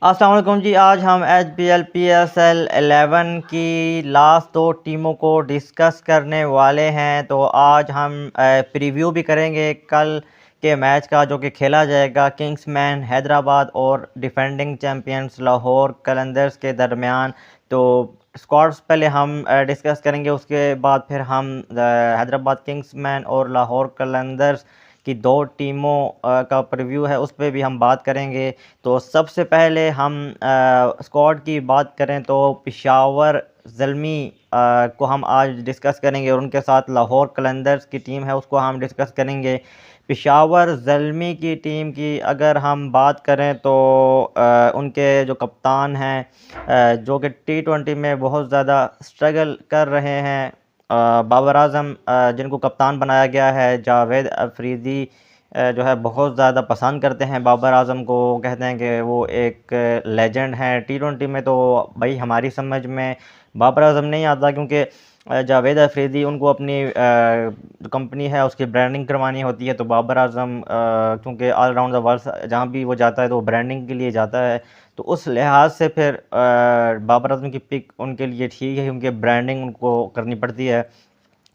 अस्सलाम वालेकुम जी। आज हम HBL PSL 11 की लास्ट दो टीमों को डिस्कस करने वाले हैं। तो आज हम प्रीव्यू भी करेंगे कल के मैच का जो कि खेला जाएगा किंग्समैन हैदराबाद और डिफेंडिंग चैम्पियंस लाहौर कलंदर्स के दरमियान। तो स्क्वाड्स पहले हम डिस्कस करेंगे, उसके बाद फिर हम हैदराबाद किंग्समैन और लाहौर कलंदर्स की दो टीमों का प्रीव्यू है, उस पर भी हम बात करेंगे। तो सबसे पहले हम स्क्वाड की बात करें तो पेशावर ज़ल्मी को हम आज डिस्कस करेंगे और उनके साथ लाहौर कलंदर्स की टीम है उसको हम डिस्कस करेंगे। पेशावर ज़ल्मी की टीम की अगर हम बात करें तो उनके जो कप्तान हैं जो कि T20 में बहुत ज़्यादा स्ट्रगल कर रहे हैं, बाबर आज़म जिनको कप्तान बनाया गया है, जावेद अफरीदी जो है बहुत ज़्यादा पसंद करते हैं बाबर आज़म को। कहते हैं कि वो एक लेजेंड हैं T20 में। तो भाई हमारी समझ में बाबर आज़म नहीं आता, क्योंकि जावेद अफरीदी उनको अपनी जो कंपनी है उसकी ब्रांडिंग करवानी होती है। तो बाबर आज़म क्योंकि ऑल राउंड द वर्ल्ड जहाँ भी वो जाता है तो वो ब्रांडिंग के लिए जाता है, तो उस लिहाज से फिर बाबर आज़म की पिक उनके लिए ठीक है, क्योंकि ब्रांडिंग उनको करनी पड़ती है।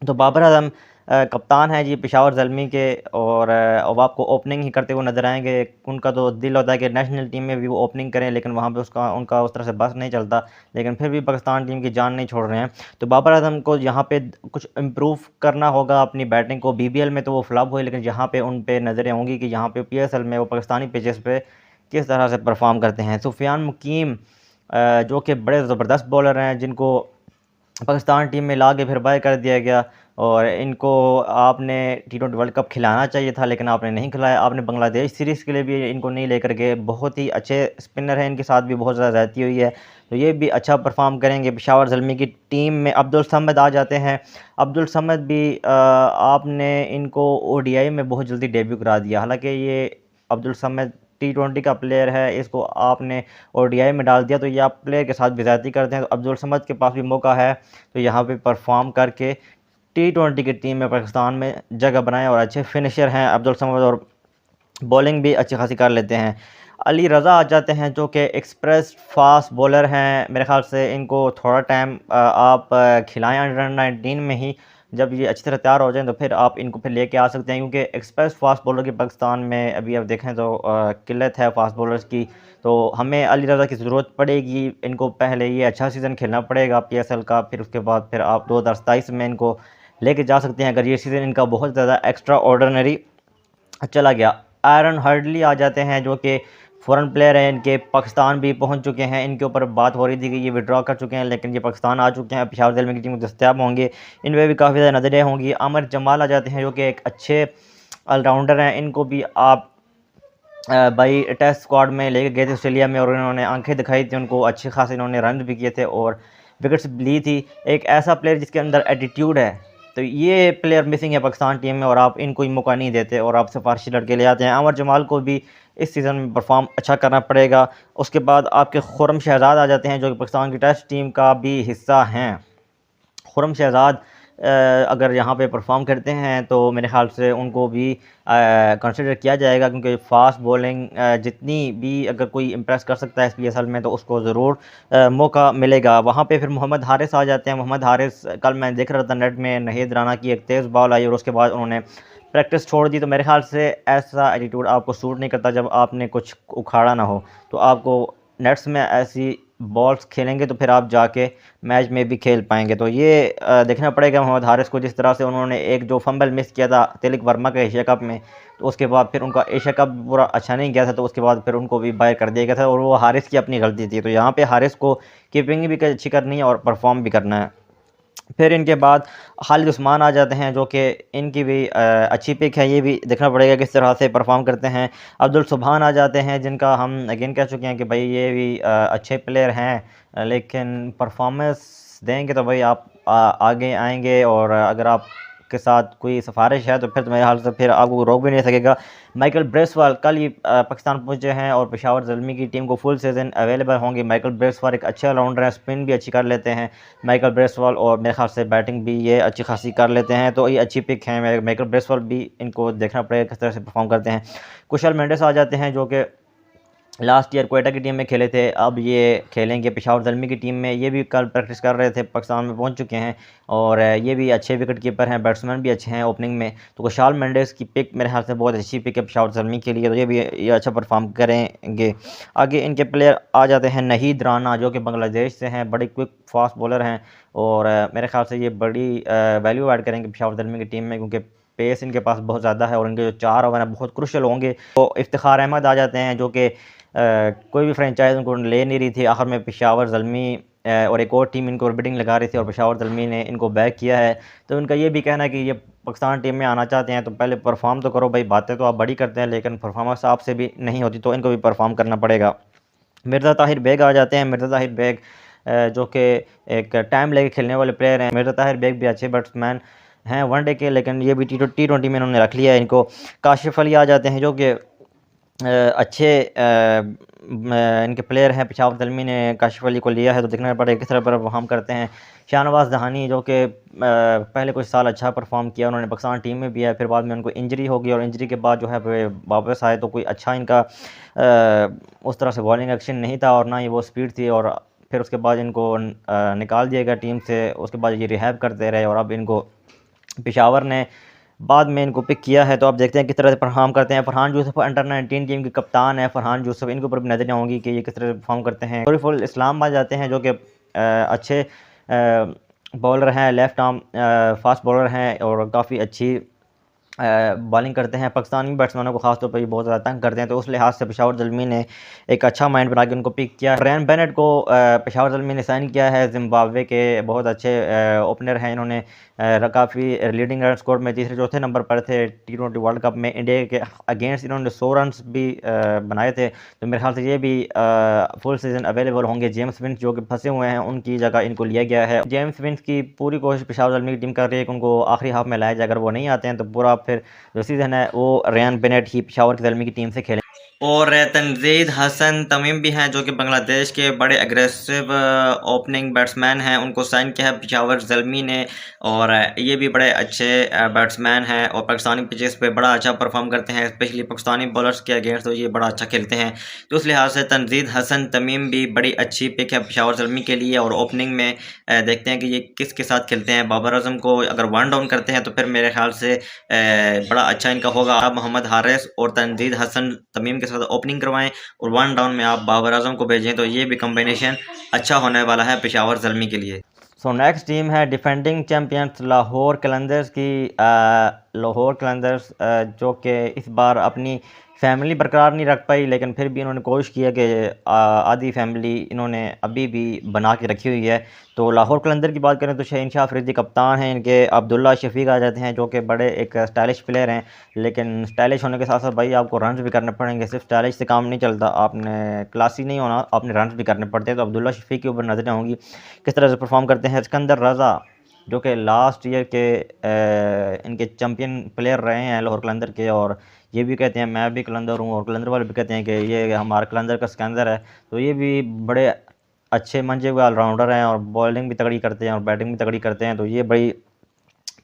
तो बाबर आज़म कप्तान है जी पेशावर ज़ल्मी के, और अब आपको ओपनिंग ही करते हुए नज़र आएंगे। उनका तो दिल होता है कि नेशनल टीम में भी वो ओपनिंग करें, लेकिन वहाँ पे उनका उस तरह से बस नहीं चलता, लेकिन फिर भी पाकिस्तान टीम की जान नहीं छोड़ रहे हैं। तो बाबर आज़म को यहाँ पे कुछ इम्प्रूव करना होगा अपनी बैटिंग को। BBL में तो वो फ्लॉप हुए, लेकिन यहाँ पे उन पे नज़रें होंगी कि यहाँ पे PSL में वो पाकिस्तानी पिचेस पे किस तरह से परफॉर्म करते हैं। सुफियान मुकीम जो कि बड़े ज़बरदस्त बॉलर हैं, जिनको पाकिस्तान टीम में ला के फिर बाय कर दिया गया, और इनको आपने T20 वर्ल्ड कप खिलाना चाहिए था, लेकिन आपने नहीं खिलाया। आपने बांग्लादेश सीरीज़ के लिए भी इनको नहीं लेकर गए। बहुत ही अच्छे स्पिनर हैं, इनके साथ भी बहुत ज़्यादा ज़्यादती हुई है, तो ये भी अच्छा परफॉर्म करेंगे। पेशावर ज़ल्मी की टीम में अब्दुल समद आ जाते हैं। अब्दुल समद भी आपने इनको ODI में बहुत जल्दी डेब्यू करा दिया। हालांकि ये अब्दुल समद T20 का प्लेयर है, इसको आपने ODI में डाल दिया, तो ये आप प्लेयर के साथ भी ज़्यादती करते हैं। तो अब्दुल समद के पास भी मौका है, तो यहाँ पे परफॉर्म करके T20 की टीम में पाकिस्तान में जगह बनाएं। और अच्छे फिनिशर हैं अब्दुल समद, और बॉलिंग भी अच्छी खासी कर लेते हैं। अली रज़ा आ जाते हैं जो कि एक्सप्रेस फास्ट बॉलर हैं। मेरे ख़्याल से इनको थोड़ा टाइम आप खिलाएं अंडर-19 में ही। जब ये अच्छी तरह तैयार हो जाएं तो फिर आप इनको फिर लेके आ सकते हैं, क्योंकि एक्सप्रेस फास्ट बॉलर की पाकिस्तान में अभी आप देखें तो किल्लत है फास्ट बॉलर्स की। तो हमें अली रज़ा की ज़रूरत पड़ेगी। इनको पहले ये अच्छा सीज़न खेलना पड़ेगा PSL का, फिर उसके बाद फिर आप 2027 में इनको लेके जा सकते हैं, अगर ये सीज़न इनका बहुत ज़्यादा एक्स्ट्रा ऑर्डिनरी चला गया। आयरन हर्डली आ जाते हैं जो कि फ़ॉरेन प्लेयर हैं, इनके पाकिस्तान भी पहुंच चुके हैं। इनके ऊपर बात हो रही थी कि ये विड्रॉ कर चुके हैं, लेकिन ये पाकिस्तान आ चुके हैं। पेशावर ज़ल्मी की टीम में दस्तयाब होंगे, इनमें भी काफ़ी ज़्यादा नज़रें होंगी। आमिर जमाल आ जाते हैं जो कि एक अच्छे ऑलराउंडर हैं। इनको भी आप भाई टेस्ट स्क्वाड में लेके गए थे ऑस्ट्रेलिया में, और इन्होंने आंखें दिखाई थी, उनको अच्छे खासे इन्होंने रन भी किए थे और विकेट्स भी ली थी। एक ऐसा प्लेयर जिसके अंदर एटीट्यूड है, तो ये प्लेयर मिसिंग है पाकिस्तान टीम में, और आप इनको ही मौका नहीं देते और आप सिफारशी लड़के ले आते हैं। आमिर जमाल को भी इस सीज़न में परफॉर्म अच्छा करना पड़ेगा। उसके बाद आपके खुर्रम शहजाद आ जाते हैं जो कि पाकिस्तान की टेस्ट टीम का भी हिस्सा हैं। खुर्रम शहजाद अगर यहाँ पे परफॉर्म करते हैं तो मेरे ख़्याल से उनको भी कंसिडर किया जाएगा, क्योंकि फ़ास्ट बॉलिंग जितनी भी अगर कोई इम्प्रेस कर सकता है PSL में तो उसको ज़रूर मौका मिलेगा। वहाँ पे फिर मोहम्मद हारिस आ जाते हैं। मोहम्मद हारिस कल मैं देख रहा था नेट में, नहीद राना की एक तेज़ बॉल आई और उसके बाद उन्होंने प्रैक्टिस छोड़ दी। तो मेरे ख़्याल से ऐसा एटीट्यूड आपको सूट नहीं करता जब आपने कुछ उखाड़ा ना हो। तो आपको नेट्स में ऐसी बॉल्स खेलेंगे तो फिर आप जाके मैच में भी खेल पाएंगे। तो ये देखना पड़ेगा मोहम्मद हारिस को। जिस तरह से उन्होंने एक जो फंबल मिस किया था तिलक वर्मा के एशिया कप में, तो उसके बाद फिर उनका एशिया कप पूरा अच्छा नहीं गया था, तो उसके बाद फिर उनको भी बाहर कर दिया गया था, और वो हारिस की अपनी गलती थी। तो यहाँ पे हारिस को कीपिंग भी अच्छी करनी है और परफॉर्म भी करना है। फिर इनके बाद खालिद उस्मान आ जाते हैं जो कि इनकी भी अच्छी पिक है। ये भी देखना पड़ेगा किस तरह से परफॉर्म करते हैं। अब्दुल सुबहान आ जाते हैं, जिनका हम अगेन कह चुके हैं कि भाई ये भी अच्छे प्लेयर हैं, लेकिन परफॉर्मेंस देंगे तो भाई आप आगे आएंगे, और अगर आप के साथ कोई सिफारिश है तो फिर तो मेरे हाल से फिर आपको रोक भी नहीं सकेगा। माइकल ब्रेसवाल कल ही पाकिस्तान पहुंचे हैं, और पेशावर ज़ल्मी की टीम को फुल सीज़न अवेलेबल होंगे। माइकल ब्रेसवाल एक अच्छे ऑलराउंडर हैं, स्पिन भी अच्छी कर लेते हैं माइकल ब्रेसवाल, और मेरे ख्याल से बैटिंग भी ये अच्छी खासी कर लेते हैं। तो ये अच्छी पिक है। माइकल ब्रेसवाल भी इनको देखना पड़ेगा किस तरह से परफॉर्म करते हैं। कुशल मेंडिस आ जाते हैं जो कि लास्ट ईयर कोयटा की टीम में खेले थे, अब ये खेलेंगे पेशावर ज़ल्मी की टीम में। ये भी कल प्रैक्टिस कर रहे थे, पाकिस्तान में पहुंच चुके हैं और ये भी अच्छे विकेट कीपर हैं, बैट्समैन भी अच्छे हैं ओपनिंग में। तो खुशहाल मेंडिस की पिक मेरे ख्याल से बहुत अच्छी पिक है पेशावर ज़ल्मी के लिए, तो ये अच्छा परफॉर्म करेंगे। आगे इनके प्लेयर आ जाते हैं नहीद राना, जो कि बांग्लादेश से हैं, बड़े क्विक फास्ट बॉलर हैं और मेरे ख्याल से ये बड़ी वैल्यू ऐड करेंगे पेशावर ज़ल्मी की टीम में, क्योंकि पेस इनके पास बहुत ज़्यादा है और इनके जो 4 ओवर हैं बहुत क्रुशल होंगे। तो इफ्तिखार अहमद आ जाते हैं, जो कि कोई भी फ्रेंचाइज उनको ले नहीं रही थी, आखिर में पेशावर ज़ल्मी और एक और टीम इनको बिडिंग लगा रही थी और पेशावर ज़ल्मी ने इनको बैक किया है। तो उनका ये भी कहना है कि ये पाकिस्तान टीम में आना चाहते हैं तो पहले परफॉर्म तो करो भाई, बातें तो आप बड़ी करते हैं लेकिन परफॉर्मेंस आपसे भी नहीं होती, तो इनको भी परफॉर्म करना पड़ेगा। मिर्ज़ा ताहिर बेग आ जाते हैं। मिर्ज़ा ताहिर बेग जो कि एक टाइम लेके खेलने वाले प्लेयर हैं। मिर्ज़ा ताहिर बेग भी अच्छे बैट्समैन हैं वनडे के, लेकिन ये भी टी20 में इन्होंने रख लिया है इनको। काशिफ अली आ जाते हैं, जो कि अच्छे इनके प्लेयर हैं। पेशावर ज़ल्मी ने काशिफ अली को लिया है, तो देखना पड़ेगा किस तरह परफॉर्म करते हैं। शाहनवाज़ दहानी, जो कि पहले कुछ साल अच्छा परफॉर्म किया, उन्होंने पाकिस्तान टीम में भी है, फिर बाद में उनको इंजरी हो गई और इंजरी के बाद जो है वे वापस आए, तो कोई अच्छा इनका उस तरह से बॉलिंग एक्शन नहीं था और ना ही वो स्पीड थी, और फिर उसके बाद इनको निकाल दिया गया टीम से। उसके बाद ये रिहैब करते रहे और अब इनको पेशावर ने बाद में इनको पिक किया है, तो आप देखते हैं किस तरह से परफॉर्म करते हैं। फरहान यूसुफ अंडर-19 टीम के कप्तान है फ़रहान यूसुफ, इनके ऊपर भी नज़रें होंगी कि ये किस तरह से परफॉर्म करते हैं। शरीफुल इस्लाम आ जाते हैं, जो कि अच्छे बॉलर हैं, लेफ्ट आर्म फास्ट बॉलर हैं और काफ़ी अच्छी बॉलिंग करते हैं। पाकिस्तानी बैट्समैनों को खास तौर पर ये बहुत ज़्यादा तंग करते हैं, तो उस लिहाज से पेशावर ज़ल्मी ने एक अच्छा माइंड बना के उनको पिक किया। रैन बेनेट को पेशावर ज़ल्मी ने साइन किया है, ज़िम्बाब्वे के बहुत अच्छे ओपनर हैं। इन्होंने काफ़ी लीडिंग रन स्कोर में तीसरे चौथे नंबर पर थे टी20 वर्ल्ड कप में। इंडिया के अगेंस्ट इन्होंने 100 रन भी बनाए थे, तो मेरे ख्याल से ये भी फुल सीज़न अवेलेबल होंगे। जेम्स विंस जो कि फंसे हुए हैं, उनकी जगह इनको लिया गया है। जेम्स विंस की पूरी कोशिश पेशावर ज़ल्मी की टीम कर रही है कि उनको आखिरी हाफ में लाया जाए, अगर वो नहीं आते हैं तो पूरा फिर जो सीज़न है वो रयान बेनेट ही पेशावर की ज़ल्मी की टीम से खेलें। और तनजीद हसन तमीम भी हैं, जो कि बांग्लादेश के बड़े एग्रेसिव ओपनिंग बैट्समैन हैं, उनको साइन किया है पेशावर ज़ल्मी ने और ये भी बड़े अच्छे बैट्समैन हैं और पाकिस्तानी पिचेस पे बड़ा अच्छा परफॉर्म करते हैं, स्पेशली पाकिस्तानी बॉलर्स के अगेंस्ट तो ये बड़ा अच्छा खेलते हैं। तो उस लिहाज से तनजीद हसन तमीम भी बड़ी अच्छी पिक है पेशावर ज़ल्मी के लिए। और ओपनिंग में देखते हैं कि ये किसके साथ खेलते हैं। बाबर आजम को अगर वन डाउन करते हैं तो फिर मेरे ख्याल से बड़ा अच्छा इनका होगा। आप मोहम्मद हारिस और तनजीद हसन तमीम के साथ ओपनिंग करवाएं और वन डाउन में आप बाबर आजम को भेजें, तो ये भी कम्बिनेशन अच्छा होने वाला है पेशावर ज़ल्मी के लिए। सो नेक्स्ट टीम है डिफेंडिंग चैम्पियंस लाहौर कलंदर्स की। लाहौर कलंदर्स जो कि इस बार अपनी फैमिली बरकरार नहीं रख पाई, लेकिन फिर भी इन्होंने कोशिश की है कि आधी फैमिली इन्होंने अभी भी बना के रखी हुई है। तो लाहौर कलंदर की बात करें तो शहीन शाह अफरीदी कप्तान हैं इनके। अब्दुल्ला शफीक आ जाते हैं, जो कि बड़े एक स्टाइलिश प्लेयर हैं, लेकिन स्टाइलिश होने के साथ साथ भाई आपको रन्स भी करने पड़ेंगे, सिर्फ स्टाइलिश से काम नहीं चलता, आपने क्लासी नहीं होना, आपने रन्स भी करने पड़ते हैं। तो अब्दुल्ला शफीक के ऊपर नजरें होंगी किस तरह से परफॉर्म करते हैं। सिकंदर रज़ा, जो कि लास्ट ईयर के इनके चैम्पियन प्लेयर रहे हैं लाहौर कलंदर के, और ये भी कहते हैं मैं भी कलंदर हूँ और कलंदर वाले भी कहते हैं कि ये हमारा कलंदर का सिकंदर है। तो ये भी बड़े अच्छे मंजे हुए ऑलराउंडर हैं और बॉलिंग भी तगड़ी करते हैं और बैटिंग भी तगड़ी करते हैं, तो ये बड़ी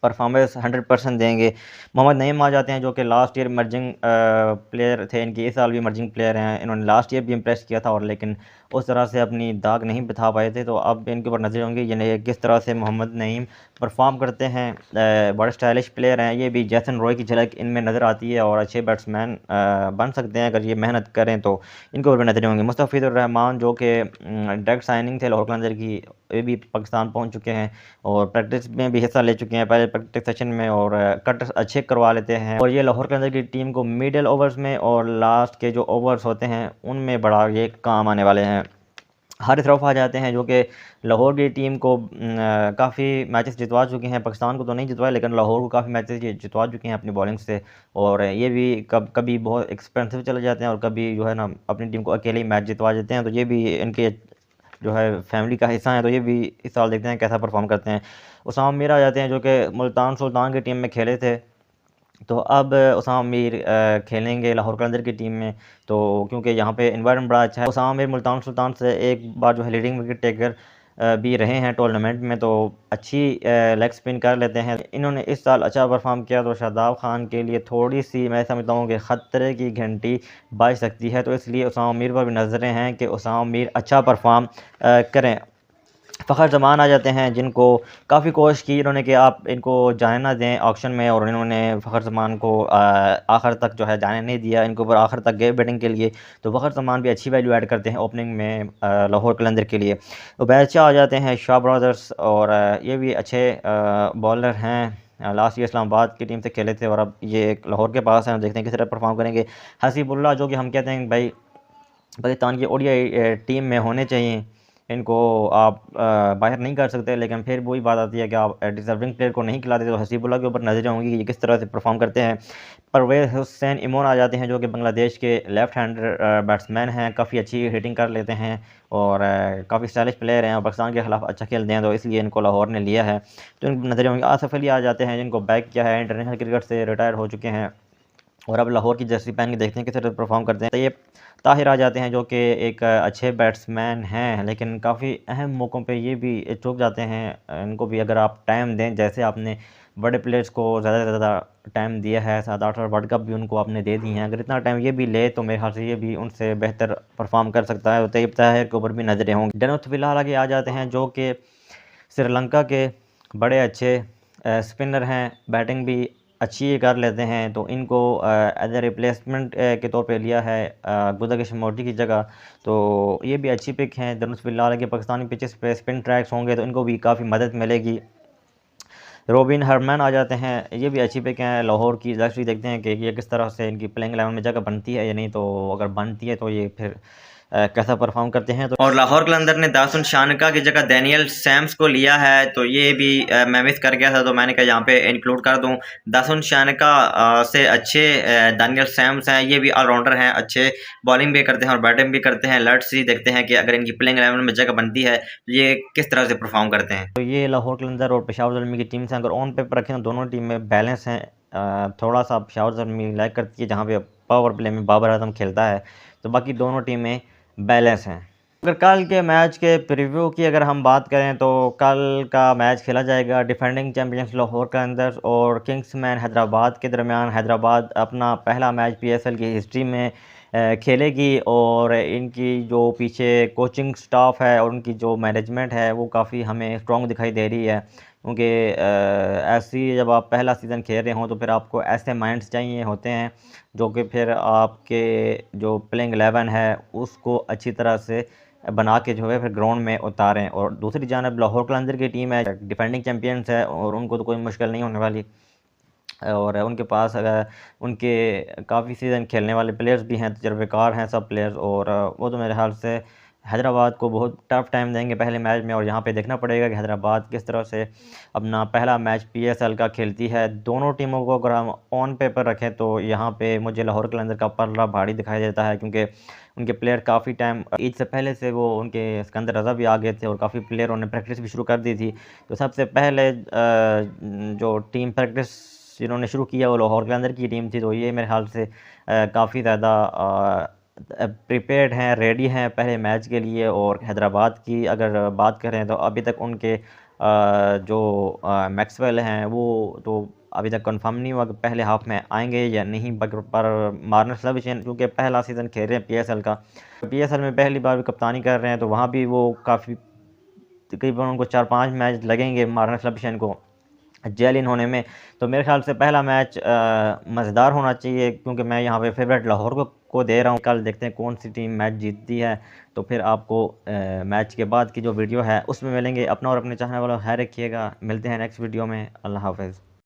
परफॉर्मेंस 100% देंगे। मोहम्मद नईम आ जाते हैं, जो कि लास्ट ईयर इमर्जिंग प्लेयर थे इनके, इस साल भी इमर्जिंग प्लेयर हैं। इन्होंने लास्ट ईयर भी इम्प्रेस किया था और लेकिन उस तरह से अपनी दाग नहीं बिठा पाए थे, तो अब इनके ऊपर नजर होंगे ये किस तरह से मोहम्मद नईम परफॉर्म करते हैं। बड़े स्टाइलिश प्लेयर हैं, ये भी जैसन रॉय की झलक इनमें नज़र आती है और अच्छे बैट्समैन बन सकते हैं अगर ये मेहनत करें, तो इनके ऊपर नजर होंगे। मुस्तफ़िज़ुर रहमान, जो कि डायरेक्ट साइनिंग थे लाहौर कलंदर की, ये भी पाकिस्तान पहुँच चुके हैं और प्रैक्टिस में भी हिस्सा ले चुके हैं पहले प्रैक्टिस सेशन में, और कट अच्छे करवा लेते हैं। और ये लाहौर के अंदर की टीम को मिडल ओवर्स में और लास्ट के जो ओवर्स होते हैं उनमें बड़ा ये काम आने वाले हैं। हारिस रऊफ़ आ जाते हैं, जो कि लाहौर की टीम को काफ़ी मैचेस जितवा चुके हैं, पाकिस्तान को तो नहीं जितवाए लेकिन लाहौर को काफ़ी मैचेस ये जितवा चुके हैं अपनी बॉलिंग से। और ये भी कभी बहुत एक्सपेंसिव चले जाते हैं और कभी जो है ना अपनी टीम को अकेले ही मैच जितवा देते हैं, तो ये भी इनके जो है फैमिली का हिस्सा है, तो ये भी इस साल देखते हैं कैसा परफॉर्म करते हैं। उसामा मीर आ जाते हैं, जो कि मुल्तान सुल्तान की टीम में खेले थे, तो अब उसामा मीर खेलेंगे लाहौर कलंदर की टीम में, तो क्योंकि यहाँ पे एनवायरनमेंट बड़ा अच्छा है। उसामा मीर मुल्तान सुल्तान से एक बार जो है लीडिंग विकेट टेकर भी रहे हैं टूर्नामेंट में, तो अच्छी लेग स्पिन कर लेते हैं। इन्होंने इस साल अच्छा परफॉर्म किया, तो शादाब खान के लिए थोड़ी सी मैं समझता हूँ कि ख़तरे की घंटी बज सकती है। तो इसलिए उसामा मीर पर भी नज़रें हैं कि उसामा मीर अच्छा परफॉर्म करें। फ़खर ज़मान आ जाते हैं, जिनको काफ़ी कोशिश की इन्होंने कि आप इनको जाने ना दें ऑक्शन में, और इन्होंने फ़खर ज़मान को आखिर तक जो है जाने नहीं दिया, इनको ऊपर आखिर तक गए बैटिंग के लिए। तो फ़खर ज़मान भी अच्छी वैल्यू ऐड करते हैं ओपनिंग में लाहौर कलंदर के लिए। तो बैचा आ जाते हैं शाह ब्रदर्स, और ये भी अच्छे बॉलर हैं। लास्ट ईयर इस्लामाबाद की टीम से खेले थे और अब ये लाहौर के पास हैं, देखते हैं किस तरह परफॉर्म करेंगे। हसीबुल्ला, जो कि हम कहते हैं भाई पाकिस्तान की ओडीआई टीम में होने चाहिए, इनको आप बाहर नहीं कर सकते, लेकिन फिर वही बात आती है कि आप डिजर्विंग प्लेयर को नहीं खिलाते। तो हसीबुल्ला के ऊपर नजरें होंगी कि ये किस तरह से परफॉर्म करते हैं। परवेज़ हुसैन इमोन आ जाते हैं, जो कि बांग्लादेश के लेफ्ट हैंडर बैट्समैन हैं, काफ़ी अच्छी हिटिंग कर लेते हैं और काफ़ी स्टाइलिश प्लेयर हैं और पाकिस्तान के खिलाफ अच्छा खेलते हैं, तो इसलिए इनको लाहौर ने लिया है। तो इनको नजरें होंगी। आसिफ अली आ जाते हैं, जिनको बैक किया है, इंटरनेशनल क्रिकेट से रिटायर हो चुके हैं और अब लाहौर की जर्सी पहन के देखते हैं किस तरह परफॉर्म करते हैं। तो ये ताहिर आ जाते हैं, जो कि एक अच्छे बैट्समैन हैं, लेकिन काफ़ी अहम मौक़ों पे ये भी चूक जाते हैं। इनको भी अगर आप टाइम दें, जैसे आपने बड़े प्लेयर्स को ज़्यादा से ज़्यादा टाइम दिया है, 7-8 और वर्ल्ड कप भी उनको आपने दे दी हैं, अगर इतना टाइम ये भी ले तो मेरे ख्याल से ये भी उनसे बेहतर परफॉर्म कर सकता है। तो तैयब ताहिर के ऊपर भी नज़रें होंगी। डेनिस विला आगे आ जाते हैं, जो कि श्रीलंका के बड़े अच्छे स्पिनर हैं, बैटिंग भी अच्छी कर लेते हैं। तो इनको एज ए रिप्लेसमेंट के तौर पे लिया है गुदा शमोर्टी की जगह। तो ये भी अच्छी पिक हैं। धनुष फिलहाल के पाकिस्तानी पिचेस पे स्पिन ट्रैक्स होंगे तो इनको भी काफ़ी मदद मिलेगी। रोबिन हरमैन आ जाते हैं, ये भी अच्छी पिक हैं लाहौर की। जैसे देखते हैं कि ये किस तरह से इनकी प्लेइंग 11 में जगह बनती है या नहीं, तो अगर बनती है तो ये फिर कैसा परफॉर्म करते हैं। तो और लाहौर कलंदर ने दासुन शानका की जगह डैनियल सैम्स को लिया है, तो ये भी मैं मिस कर गया था, तो मैंने कहा यहाँ पे इंक्लूड कर दूँ। दासुन शानका से अच्छे डैनियल सैम्स हैं, ये भी ऑलराउंडर हैं, अच्छे बॉलिंग भी करते हैं और बैटिंग भी करते हैं। लेट्स सी देखते हैं कि अगर इनकी प्लेइंग 11 में जगह बनती है तो ये किस तरह से परफॉर्म करते हैं। तो ये लाहौर कलंदर और पेशावर ज़ल्मी की टीम से अगर ऑन पेपर रखें तो दोनों टीम में बैलेंस हैं। थोड़ा सा पेशावर ज़ल्मी लाइक करती है जहाँ पे पावर प्ले में बाबर आजम खेलता है, तो बाकी दोनों टीमें बैलेंस हैं। अगर कल के मैच के प्रीव्यू की अगर हम बात करें तो कल का मैच खेला जाएगा डिफेंडिंग चैंपियंस लाहौर कलंदर्स और किंग्समैन हैदराबाद के दरमियान। हैदराबाद अपना पहला मैच पीएसएल की हिस्ट्री में खेलेगी और इनकी जो पीछे कोचिंग स्टाफ है और उनकी जो मैनेजमेंट है वो काफ़ी हमें स्ट्रॉन्ग दिखाई दे रही है, क्योंकि ऐसी जब आप पहला सीज़न खेल रहे हों तो फिर आपको ऐसे माइंड्स चाहिए होते हैं जो कि फिर आपके जो प्लेइंग 11 है उसको अच्छी तरह से बना के जो है फिर ग्राउंड में उतारें। और दूसरी जानब लाहौर कलंदर की टीम है, डिफेंडिंग चैंपियंस है और उनको तो कोई मुश्किल नहीं होने वाली, और उनके पास उनके काफ़ी सीज़न खेलने वाले प्लेयर्स भी हैं, तजर्बेकार हैं सब प्लेयर्स, और वो तो मेरे ख्याल से हैदराबाद को बहुत टफ टाइम देंगे पहले मैच में। और यहाँ पे देखना पड़ेगा कि हैदराबाद किस तरह से अपना पहला मैच पीएसएल का खेलती है। दोनों टीमों को अगर हम ऑन पेपर रखें तो यहाँ पे मुझे लाहौर कलंदर का पल्ला भारी दिखाई देता है, क्योंकि उनके प्लेयर काफ़ी टाइम ईद से पहले से वो उनके सिकंदर रज़ा भी आ गए थे और काफ़ी प्लेयरों ने प्रैक्टिस भी शुरू कर दी थी। तो सबसे पहले जो टीम प्रैक्टिस जिन्होंने शुरू किया वो लाहौर कलंदर की टीम थी, तो ये मेरे ख्याल से काफ़ी ज़्यादा प्रिपेयर्ड हैं, रेडी हैं पहले मैच के लिए। और हैदराबाद की अगर बात करें तो अभी तक उनके जो मैक्सवेल हैं वो तो अभी तक कंफर्म नहीं हुआ कि पहले हाफ में आएंगे या नहीं, पर मार्नस लविशन क्योंकि पहला सीज़न खेल रहे हैं पीएसएल का, पीएसएल में पहली बार भी कप्तानी कर रहे हैं, तो वहाँ भी वो काफ़ी तकरीबन उनको 4-5 मैच लगेंगे मार्नस लविशन को जेल इन होने में। तो मेरे ख्याल से पहला मैच मज़ेदार होना चाहिए, क्योंकि मैं यहाँ पे फेवरेट लाहौर को दे रहा हूँ। कल देखते हैं कौन सी टीम मैच जीतती है, तो फिर आपको मैच के बाद की जो वीडियो है उसमें मिलेंगे। अपना और अपने चाहने वालों ख्याल रखिएगा, मिलते हैं नेक्स्ट वीडियो में। अल्लाह हाफ़िज़।